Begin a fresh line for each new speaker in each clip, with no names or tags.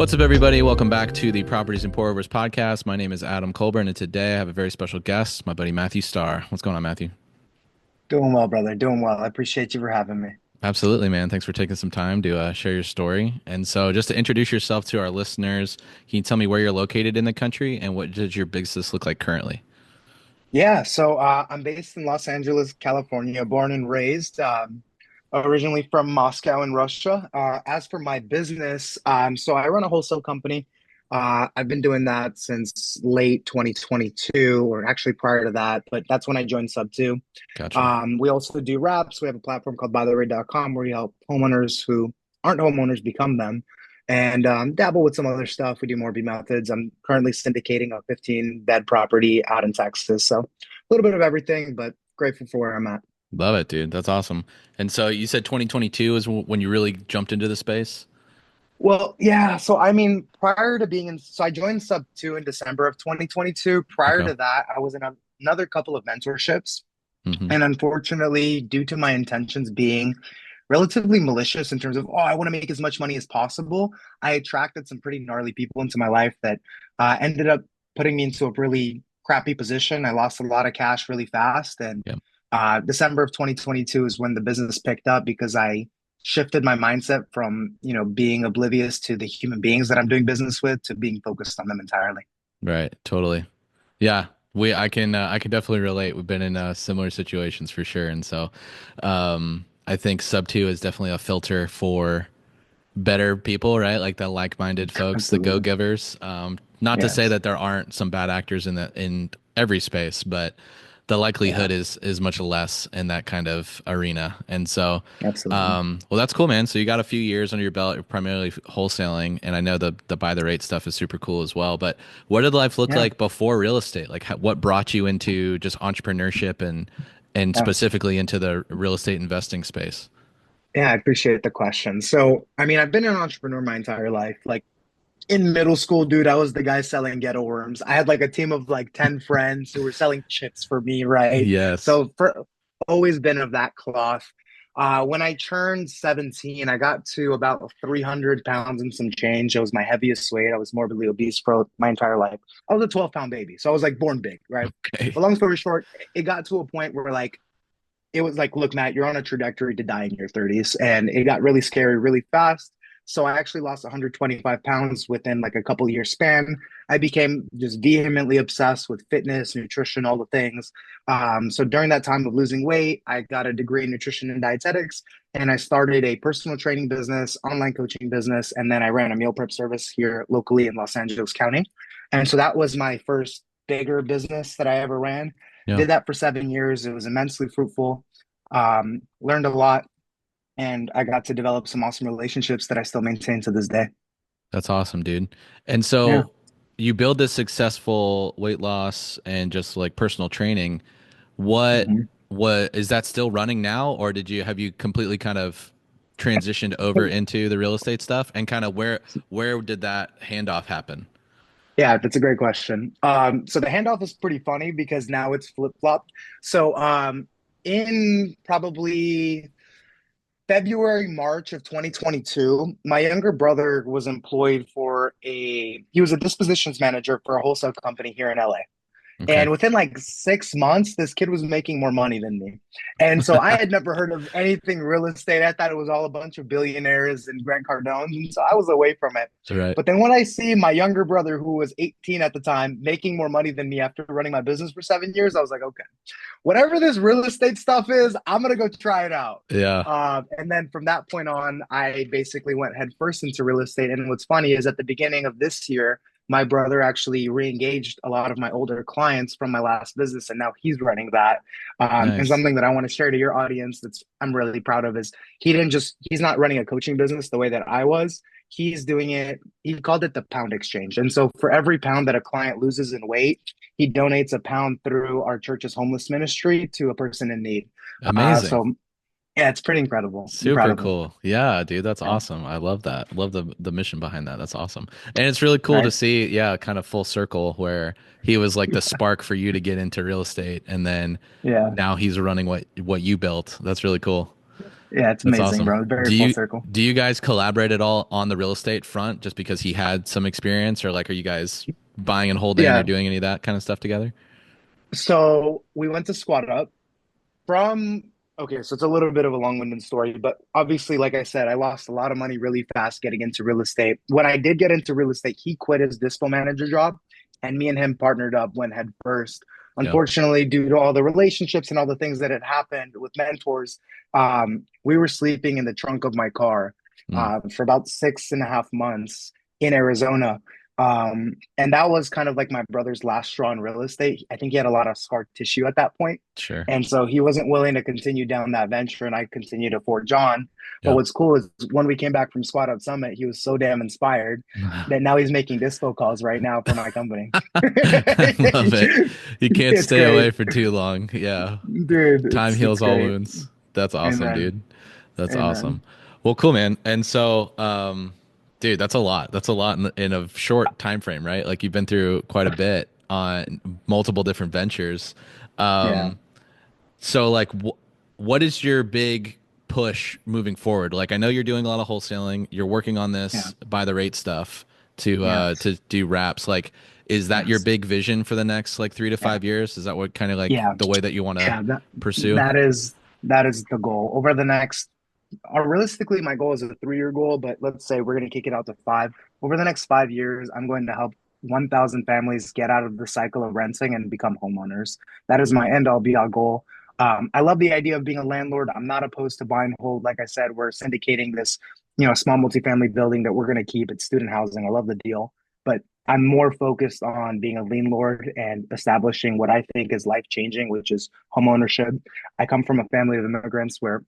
What's up, everybody? Welcome back to the Properties and Pour Overs podcast. My name is Adam Colburn, and today I have a very special guest, my buddy Matthew Starr. What's going on, Matthew?
Doing well, brother. Doing well. I appreciate you for having me.
Absolutely, man. Thanks for taking some time to share your story. And so, just to introduce yourself to our listeners, can you tell me where you're located in the country and what does your business look like currently?
I'm based in Los Angeles, California, born and raised, originally from Moscow in Russia. As for my business, so I run a wholesale company. I've been doing that since late 2022, or actually prior to that, but that's when I joined Subto.
Gotcha.
We also do reps. We have a platform called buytherate.com where we help homeowners who aren't homeowners become them and dabble with some other stuff. We do more B methods. I'm currently syndicating a 15 bed property out in Texas. So a little bit of everything, but grateful for where I'm at.
Love it, dude. That's awesome. And so, you said 2022 is when you really jumped into the space?
Well, yeah. So, I mean, prior to being in, so I joined Sub 2 in December of 2022. Prior
Okay.
to that, I was in another couple of mentorships.
Hmm.
And unfortunately, due to my intentions being relatively malicious in terms of, oh, I want to make as much money as possible, I attracted some pretty gnarly people into my life that ended up putting me into a really crappy position. I lost a lot of cash really fast. And
Yeah.
December of 2022 is when the business picked up because I shifted my mindset from, being oblivious to the human beings that I'm doing business with to being focused on them entirely.
Right. Totally. Yeah, I can definitely relate. We've been in similar situations for sure, and so I think Sub Two is definitely a filter for better people, right? Like the like-minded folks, the
Absolutely.
go-givers. Not to say
Yes,
that there aren't some bad actors in every space, but the
yeah,
likelihood is much less in that kind of arena. And so,
absolutely.
well, that's cool, man. So you got a few years under your belt. You're primarily wholesaling, and I know the buy the rate stuff is super cool as well. But what did life look
Yeah,
like before real estate? Like, what brought you into just entrepreneurship and
yeah.
specifically into the real estate investing space?
Yeah, I appreciate the question. So, I mean, I've been an entrepreneur my entire life. Like in middle school, dude, I was the guy selling ghetto worms. I had like a team of like 10 friends who were selling chips for me, right?
Yes.
So, for always been of that cloth. When I turned 17, I got to about 300 pounds and some change. It was my heaviest weight. I was morbidly obese for my entire life. I was a 12-pound baby. So I was like born big, right?
Okay.
But long story short, it got to a point where like it was like, look, Matt, you're on a trajectory to die in your 30s. And it got really scary really fast. So I actually lost 125 pounds within like a couple year span. I became just vehemently obsessed with fitness, nutrition, all the things. So during that time of losing weight, I got a degree in nutrition and dietetics, and I started a personal training business, online coaching business, and then I ran a meal prep service here locally in Los Angeles County. And so that was my first bigger business that I ever ran.
Yeah.
Did that for 7 years. It was immensely fruitful. Learned a lot, and I got to develop some awesome relationships that I still maintain to this day.
That's awesome, dude. And
Yeah.
so you build this successful weight loss and just like personal training. What
Mhm.
what is that still running now, or have you completely kind of transitioned over into the real estate stuff? And kind of where did that handoff happen?
Yeah, that's a great question. So the handoff is pretty funny because now it's flip-flopped. So in probably February, March of 2022, my younger brother was employed he was a dispositions manager for a wholesale company here in LA.
Okay.
And within like 6 months, this kid was making more money than me. And so I had never heard of anything real estate. I thought it was all a bunch of billionaires and Grant Cardones. And so I was away from it.
Right.
But then when I see my younger brother, who was 18 at the time, making more money than me after running my business for 7 years, I was like, okay, whatever this real estate stuff is, I'm going to go try it out.
Yeah.
And then from that point on, I basically went headfirst into real estate. And what's funny is at the beginning of this year, my brother actually re-engaged a lot of my older clients from my last business, and now he's running that. And
Nice.
something that I want to share to your audience that's I'm really proud of is he's not running a coaching business the way that I was. He's doing it. He called it the pound exchange, and so for every pound that a client loses in weight, he donates a pound through our church's homeless ministry to a person in need.
Amazing.
So yeah, it's pretty incredible. I'm proud
Super
of him.
cool. Yeah, dude, that's
Yeah.
awesome. I love that. Love the mission behind that. That's awesome. And it's really cool to
Right.
see, yeah, kind of full circle where he was like the spark for you to get into real estate and then
Yeah.
now he's running what you built. That's really cool.
Yeah, it's
That's
amazing,
awesome.
bro. Very full circle.
Do you guys collaborate at all on the real estate front just because he had some experience, or like are you guys buying and holding or
Yeah.
doing any of that kind of stuff together?
So we went to Squat Up from, okay, so it's a little bit of a long-winded story, but obviously, like I said, I lost a lot of money really fast getting into real estate. When I did get into real estate, he quit his dispo manager job, and me and him partnered up, went head first.
Yeah.
Unfortunately, due to all the relationships and all the things that had happened with mentors, we were sleeping in the trunk of my car
Mm,
for about 6.5 months in Arizona. And that was kind of like my brother's last straw in real estate. I think he had a lot of scar tissue at that point.
sure.
And so he wasn't willing to continue down that venture, and I continued to forge on. But
Yeah.
what's cool is when we came back from Squad Up Summit, he was so damn inspired that now he's making dispo calls right now for my company.
I love it. You can't
It's
stay
great,
away for too long. Yeah.
dude.
Time
It's
heals all
great.
wounds. That's awesome,
Amen.
dude. That's awesome.
Amen.
Well, cool, man. And so, dude, that's a lot. That's a lot in a short time frame, right? Like you've been through quite a bit on multiple different ventures.
Yeah.
Um, so like what is your big push moving forward? Like I know you're doing a lot of wholesaling, you're working on
Yeah.
this by the rate stuff
Yes.
to do wraps. Like is that your
Yes.
big vision for the next like three to
Yeah.
five years? Is that what kind of like
Yeah.
the way that you want to
Yeah.
pursue?
That is the goal over the next. Realistically, my goal is a 3-year goal, but let's say we're going to kick it out to five. Over the next 5 years, I'm going to help 1,000 families get out of the cycle of renting and become homeowners. That is my end all be all goal. I love the idea of being a landlord. I'm not opposed to buy and hold. Like I said, we're syndicating this, small multifamily building that we're going to keep. It's student housing. I love the deal, but I'm more focused on being a landlord and establishing what I think is life changing, which is homeownership. I come from a family of immigrants where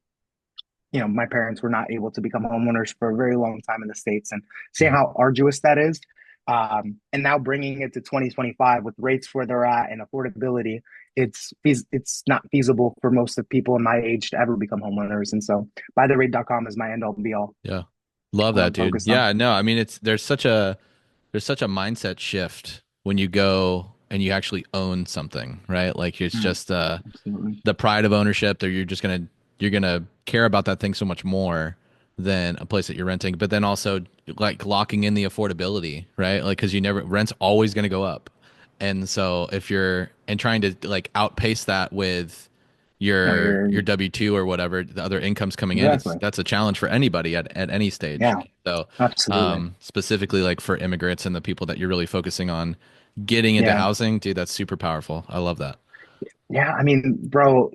my parents were not able to become homeowners for a very long time in the States and seeing
Mhm.
how arduous that is. And now bringing it to 2025 with rates where they're at and affordability, it's not feasible for most of people in my age to ever become homeowners. And so buytherate.com is my end all be all.
Yeah. Love
What
that,
I'm
dude.
focused on.
Yeah, no, I mean it's there's such a mindset shift when you go and you actually own something, right? Like it's
Mm,
just
absolutely.
the pride of ownership that you're gonna care about that thing so much more than a place that you're renting. But then also like locking in the affordability, right? Like because you never rent's always gonna go up, and so if you're and trying to like outpace that with
No, you're
your W-2 or whatever the other incomes coming in, it's
exactly.
that's a challenge for anybody at any stage.
Yeah,
So
absolutely.
specifically like for immigrants and the people that you're really focusing on getting into
Yeah.
housing, dude, that's super powerful. I love that.
Yeah, I mean, bro,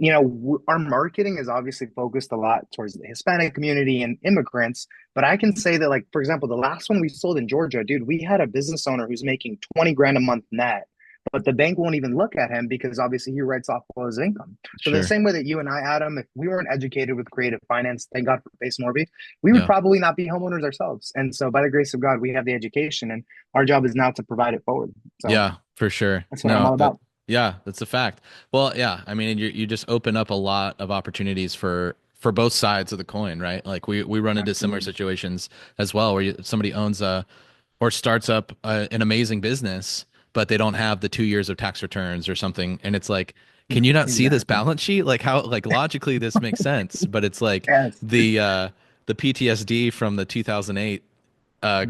our marketing is obviously focused a lot towards the Hispanic community and immigrants, but I can say that, like, for example, the last one we sold in Georgia, dude, we had a business owner who's making 20 grand a month net, but the bank won't even look at him because obviously he writes off all his income. So the
Sure.
same way that you and I, Adam, if we weren't educated with creative finance, thank God for Base Morby, we would
Yeah.
probably not be homeowners ourselves. And so by the grace of God, we have the education and our job is now to provide it forward. So
Yeah, for sure.
that's what I'm
No,
all
that
about.
yeah, that's a fact. Well, yeah, I mean, you just open up a lot of opportunities for both sides of the coin, right? Like we run into similar
Absolutely.
situations as well, where somebody owns a or starts up an amazing business, but they don't have the 2 years of tax returns or something, and it's like, can you not see this
Exactly.
balance sheet? Like how like logically this makes sense, but it's like
Yes.
the uh the PTSD from the 2008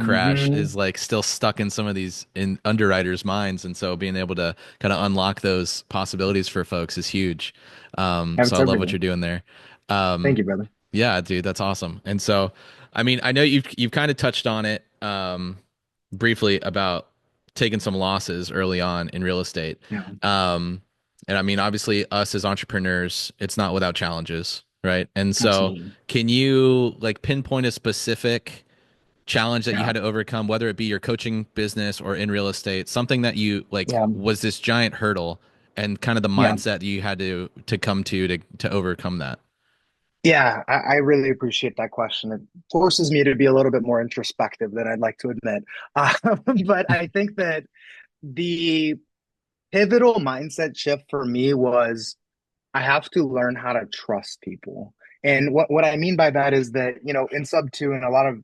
crash
Hmm.
is like still stuck in some of these in underwriters' minds, and so being able to kind of unlock those possibilities for folks is huge. So
It's
I love what
everything.
you're doing there.
Thank
Um,
you, brother.
yeah, dude, that's awesome. And so, I mean, I know you've kind of touched on it briefly about taking some losses early on in real estate.
Yeah,
Um, and I mean, obviously, us as entrepreneurs, it's not without challenges, right? And so,
absolutely.
can you like pinpoint a specific challenge that you
Yeah,
had to overcome, whether it be your coaching business or in real estate, something that you like
yeah,
was this giant hurdle and kind of the
yeah,
mindset that you had to come to overcome that?
yeah. I really appreciate that question. It forces me to be a little bit more introspective than I'd like to admit. Uh, but I think that the pivotal mindset shift for me was I have to learn how to trust people. And what I mean by that is that, in Subto and a lot of,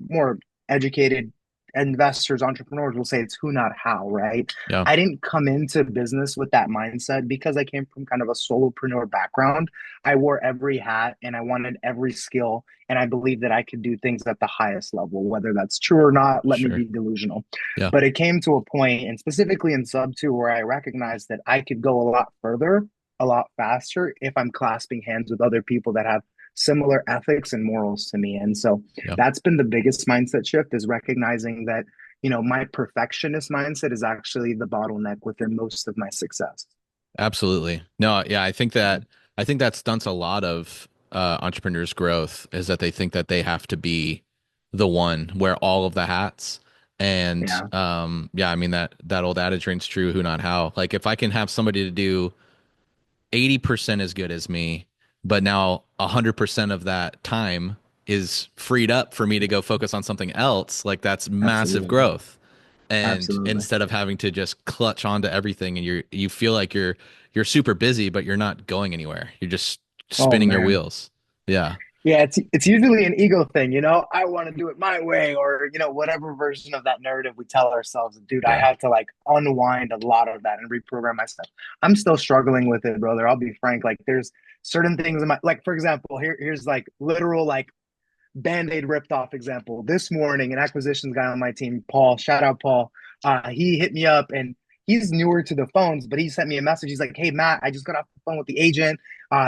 more educated investors, entrepreneurs will say it's who, not how, right?
Yeah,
I didn't come into business with that mindset because I came from kind of a solopreneur background. I wore every hat and I wanted every skill. And I believe that I could do things at the highest level, whether that's true or not. Let me
sure.
be delusional.
Yeah,
But it came to a point, and specifically in Subto, where I recognized that I could go a lot further, a lot faster if I'm clasping hands with other people that have similar ethics and morals to me. And so
yeah.
that's been the biggest mindset shift is recognizing that, my perfectionist mindset is actually the bottleneck within most of my success.
Absolutely. No, yeah, I think that stunts a lot of entrepreneurs' growth is that they think that they have to be the one wear all of the hats. And
Yeah,
yeah, I mean that old adage rings true, who not how. Like if I can have somebody to do 80% as good as me, but now 100% of that time is freed up for me to go focus on something else, like that's massive
absolutely.
growth. And
Absolutely.
instead of having to just clutch onto everything and you feel like you're super busy, but you're not going anywhere. You're just
Oh
spinning your
man.
wheels. Yeah.
Yeah, it's usually an ego thing, I want to do it my way, or whatever version of that narrative we tell ourselves. Dude, I
Yeah.
had to like unwind a lot of that and reprogram myself. I'm still struggling with it, brother. I'll be frank. Like there's certain things in my, like, for example, here's like literal like band-aid ripped off example. This morning, an acquisitions guy on my team, Paul, shout out Paul, he hit me up and he's newer to the phones, but he sent me a message. He's like, "Hey Matt, I just got off the phone with the agent.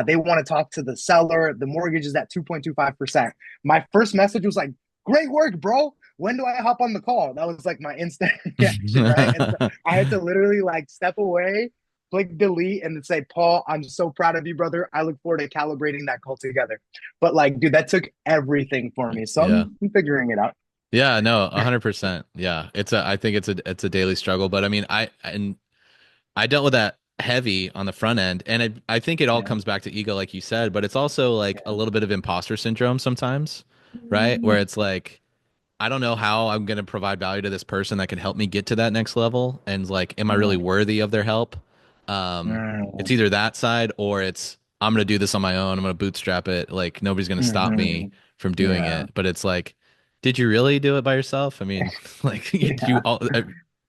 They want to talk to the seller. The mortgage is at 2.25%." My first message was like, "Great work, bro. When do I hop on the call?" That was like my instant reaction, right? And so I had to literally like step away, click delete, and then say, "Paul, I'm so proud of you, brother. I look forward to calibrating that call together." But like, dude, that took everything for me. So
Yeah.
I'm figuring it out.
Yeah, no, 100%. Yeah. I think it's a daily struggle, but I mean, I dealt with that heavy on the front end, and I think it all
Yeah.
comes back to ego, like you said, but it's also like a
Yeah.
little bit of imposter syndrome sometimes, right? Where it's like, I don't know how I'm going to provide value to this person that can help me get to that next level, and like, am I really
Mm,
worthy of their help? It's
mm,
either that side or it's I'm going to do this on my own. I'm going to bootstrap it. Like nobody's going to stop me
mhm.
from doing
Yeah.
it. But it's like, did you really do it by yourself? I mean, like
Yeah.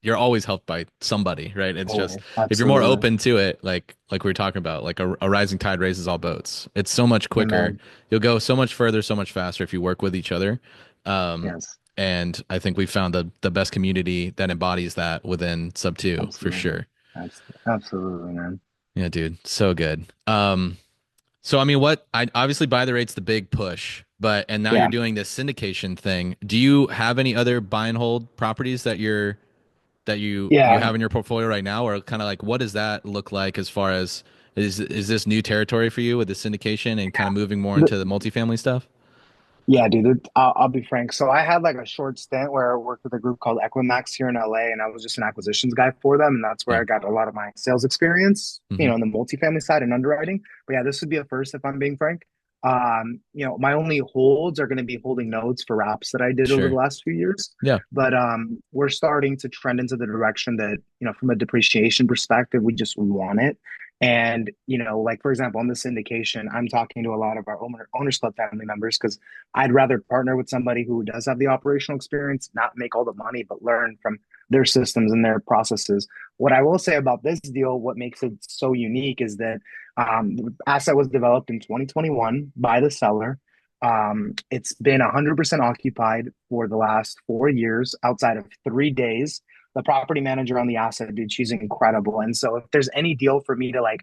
you're always helped by somebody, right? It's just
Always.
if you're more
Absolutely.
open to it, like we were talking about, like a rising tide raises all boats. It's so much quicker.
Amen.
You'll go so much further, so much faster if you work with each other. Um,
Yes.
and I think we found the best community that embodies that within Sub 2 for
Absolutely.
sure.
Absolutely, man.
Yeah, dude, so good. So I mean, what I obviously buy the rate's the big push, but and now you're
Yeah.
doing this syndication thing. Do you have any other buy and hold properties that you
Yeah.
have in your portfolio right now, or kind of like what does that look like as far as is this new territory for you with the syndication and kind of moving more into the multifamily stuff?
Yeah, dude, I'll be frank. So I had like a short stint where I worked with a group called Equimax here in LA, and I was just an acquisitions guy for them, and that's where
Yeah.
I got a lot of my sales experience,
Hmm.
in the multifamily side and underwriting. But yeah, this would be a first if I'm being frank. My only holds are going to be holding notes for wraps that I did over the
Sure.
last few years.
Yeah.
But we're starting to trend into the direction that, from a depreciation perspective, we just want it. And, like for example, on the syndication, I'm talking to a lot of our owners club family members because I'd rather partner with somebody who does have the operational experience, not make all the money, but learn from their systems and their processes. What I will say about this deal, what makes it so unique is that the asset was developed in 2021 by the seller. It's been 100% occupied for the last 4 years outside of 3 days. The property manager on the asset, dude, she's incredible. And so if there's any deal for me to like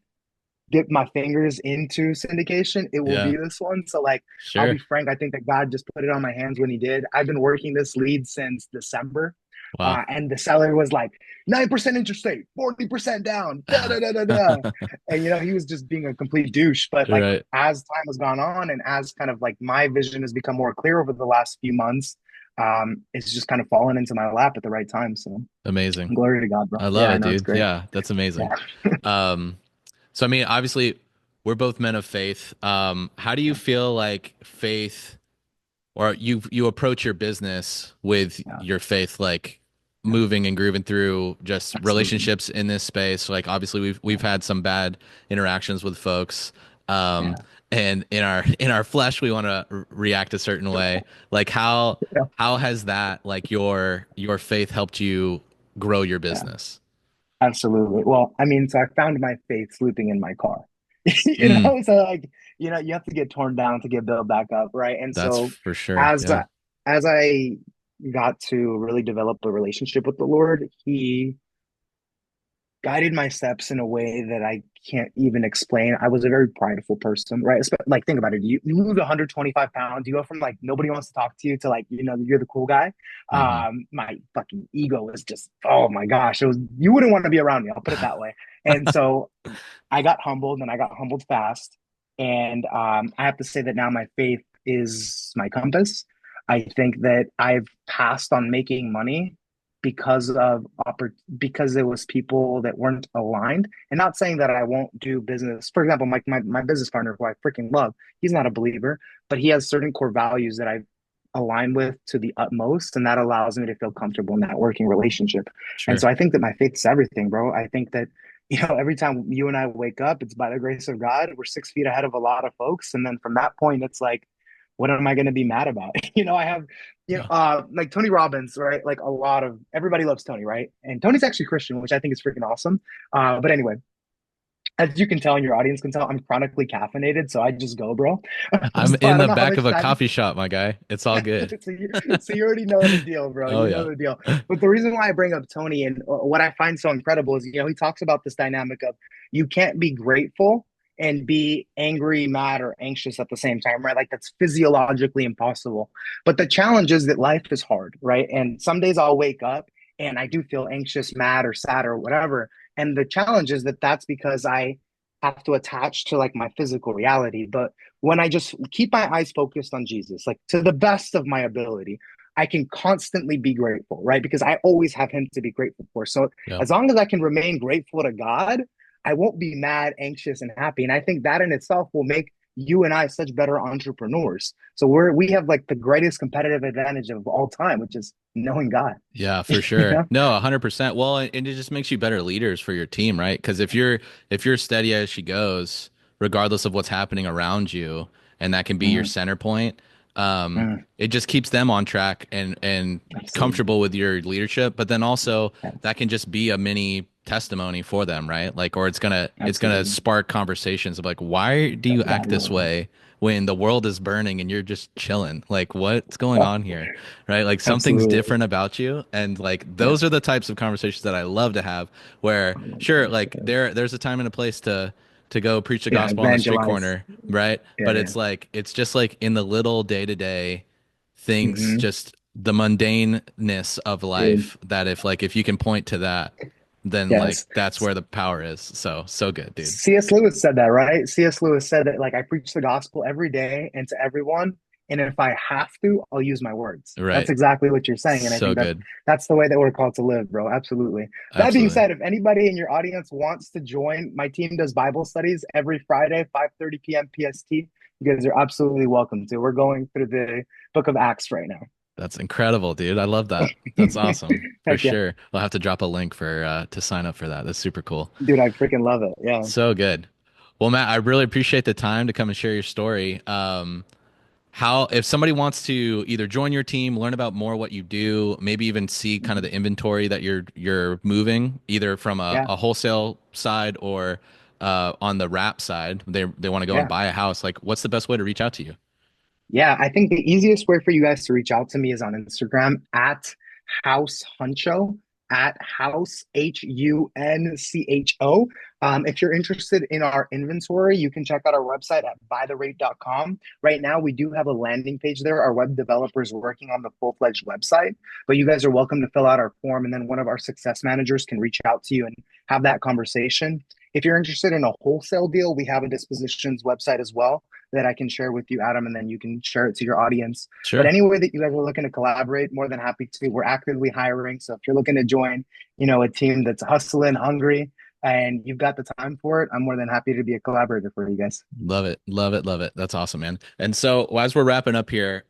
dip my fingers into syndication, it will
Yeah.
be this one. So like I'll be
Sure.
frank, I think that God just put it on my hands when he did. I've been working this lead since December.
Wow.
And the seller was like 9% interest rate, 40% down, da da da da da. And he was just being a complete douche. But like
Right.
as time has gone on and as kind of like my vision has become more clear over the last few months, it's just kind of fallen into my lap at the right time. So
Amazing.
glory to God, bro.
I love
Yeah, I
it,
know it's
dude.
great.
Yeah, that's amazing.
Yeah.
Um, so I mean, obviously, we're both men of faith. How do you
Yeah.
feel like faith, or you approach your business with
Yeah.
your faith, like
Yeah.
moving and grooving through just
Absolutely.
relationships in this space? Like, obviously, we've
Yeah.
had some bad interactions with folks. Um,
Yeah.
and in our flesh we want to react a certain way. Like
Yeah,
how has that like your faith helped you grow your
yeah,
business?
absolutely. Well, I mean, so I found my faith sleeping in my car.
Mm,
So like, you have to get torn down to get built back up, right? And
that's
so
for sure.
as
Yeah.
as I got to really develop a relationship with the Lord, He guided my steps in a way that I can't even explain. I was a very prideful person, right? Like, think about it. You lose 125 pounds. You go from like nobody wants to talk to you to like, you're the cool guy.
Hmm.
My fucking ego was just, oh my gosh, you wouldn't want to be around me. I'll put it that way. And so I got humbled and I got humbled fast. And I have to say that now my faith is my compass. I think that I've passed on making money because of because it was people that weren't aligned. And not saying that I won't do business. For example, my business partner, who I freaking love, he's not a believer, but he has certain core values that I align with to the utmost. And that allows me to feel comfortable in that working relationship. And
Sure.
so I think that my faith's everything, bro. I think that every time you and I wake up, it's by the grace of God. We're 6 feet ahead of a lot of folks. And then from that point, it's like, what am I going to be mad about? I have,
Yeah.
like Tony Robbins, right? Like everybody loves Tony, right? And Tony's actually Christian, which I think is freaking awesome. But anyway, as you can tell and your audience can tell, I'm chronically caffeinated. So I just go, bro.
I'm
So I
in
don't
the
know how
back of
much
a
time.
coffee shop, my guy. It's all good.
So you already know the deal, bro.
Oh
You
yeah.
know the deal. But the reason why I bring up Tony and what I find so incredible is, he talks about this dynamic of you can't be grateful and be angry, mad, or anxious at the same time, right? Like that's physiologically impossible. But the challenge is that life is hard, right? And some days I'll wake up and I do feel anxious, mad, or sad, or whatever. And the challenge is that that's because I have to attach to like my physical reality. But when I just keep my eyes focused on Jesus, like to the best of my ability, I can constantly be grateful, right? Because I always have Him to be grateful for. So
Yeah.
as long as I can remain grateful to God, I won't be mad, anxious, and happy. And I think that in itself will make you and I such better entrepreneurs. So we have like the greatest competitive advantage of all time, which is knowing God.
Yeah, for
you
sure.
know?
No, 100%. Well, and it just makes you better leaders for your team, right? Because if you're steady as she goes, regardless of what's happening around you, and that can be your
Mm,
center point,
mm,
it just keeps them on track and
absolutely.
comfortable with your leadership. But then also
Yes,
that can just be a mini testimony for them, right? Like, or it's gonna
absolutely.
spark conversations of like, why do you
That's
act this
valuable.
way when the world is burning and you're just chilling? Like, what's going
Yeah,
on here? Right? Like something's
absolutely.
different about you. And like
Yeah.
those are the types of conversations that I love to have where
Oh my
sure,
gosh.
like there's a time and a place to go preach the
Yeah,
gospel on the street
evangelize.
corner, right?
Yeah,
But
yeah.
it's just like in the little day-to-day things,
Hmm.
just the mundaneness of
Dude,
life that if you can point to that, then like
yes.
that's where the power is. So so good, dude.
C.S. Lewis said that, right? C.S. Lewis said that, like, I preach the gospel every day and to everyone. And if I have to, I'll use my words. That's
Right.
exactly what you're saying. And I
So
think
good.
that's the way that we're called to live, bro. Absolutely. That being
Absolutely.
said, if anybody in your audience wants to join, my team does Bible studies every Friday, 5:30 p.m. PST. You guys are absolutely welcome to. We're going through the book of Acts right now.
That's incredible, dude. I love that. That's awesome. For
Heck yeah.
sure. I'll have to drop a link for to sign up for that. That's super cool.
Dude, I freaking love it. Yeah.
So good. Well, Matt, I really appreciate the time to come and share your story. How if somebody wants to either join your team, learn about more what you do, maybe even see kind of the inventory that you're moving, either from
Yeah.
a wholesale side or on the wrap side, they want to go and
Yeah.
buy a house. Like, what's the best way to reach out to you?
Yeah, I think the easiest way for you guys to reach out to me is on Instagram at House Huncho, at House Huncho. If you're interested in our inventory, you can check out our website at bytherate.com. Right now, we do have a landing page there. Our web developer is working on the full-fledged website, but you guys are welcome to fill out our form, and then one of our success managers can reach out to you and have that conversation. If you're interested in a wholesale deal, we have a dispositions website as well that I can share with you, Adam, and then you can share it to your audience. But
Sure.
any way that you guys are looking to collaborate, more than happy to. We're actively hiring. So if you're looking to join, a team that's hustling, hungry, and you've got the time for it, I'm more than happy to be a collaborator for you guys.
Love it. Love it. Love it. That's awesome, man. And so as we're wrapping up here,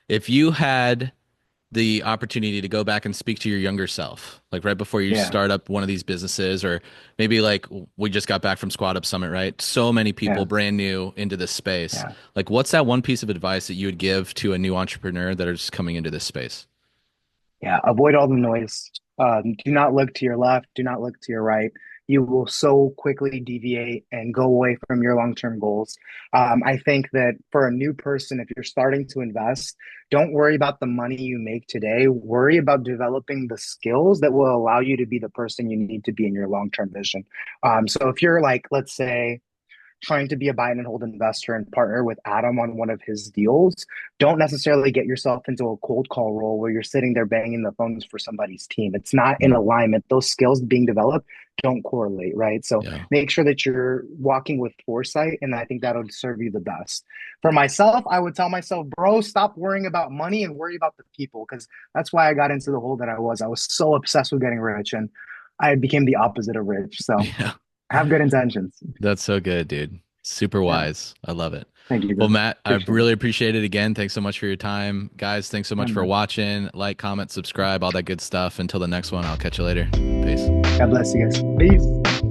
if you had the opportunity to go back and speak to your younger self, like right before you
Yeah,
start up one of these businesses, or maybe like we just got back from Squad Up Summit, right? So many people
yeah,
brand new into this space.
yeah.
Like, what's that one piece of advice that you would give to a new entrepreneur that are just coming into this space?
Yeah, avoid all the noise. Do not look to your left. Do not look to your right. You will so quickly deviate and go away from your long-term goals. I think that for a new person, if you're starting to invest, don't worry about the money you make today. Worry about developing the skills that will allow you to be the person you need to be in your long-term vision. So if you're like, let's say, trying to be a buy and hold investor and partner with Adam on one of his deals, don't necessarily get yourself into a cold call role where you're sitting there banging the phones for somebody's team. It's not in
Mm,
alignment. Those skills being developed don't correlate, right? So
yeah.
make sure that you're walking with foresight, and I think that'll serve you the best. For myself, I would tell myself, bro, stop worrying about money and worry about the people, because that's why I got into the hole that I was. I was so obsessed with getting rich, and I became the opposite of rich. So
Yeah.
have good intentions.
That's so good, dude. Super
Yeah.
wise. I love it.
Thank you,
Well,
bro.
Matt, I
Appreciate it.
really appreciate it again. Thanks so much for your time. Guys, thanks so
Yeah,
much for
man.
watching. Like, comment, subscribe, all that good stuff. Until the next one, I'll catch you later. Peace.
God bless you guys. Peace.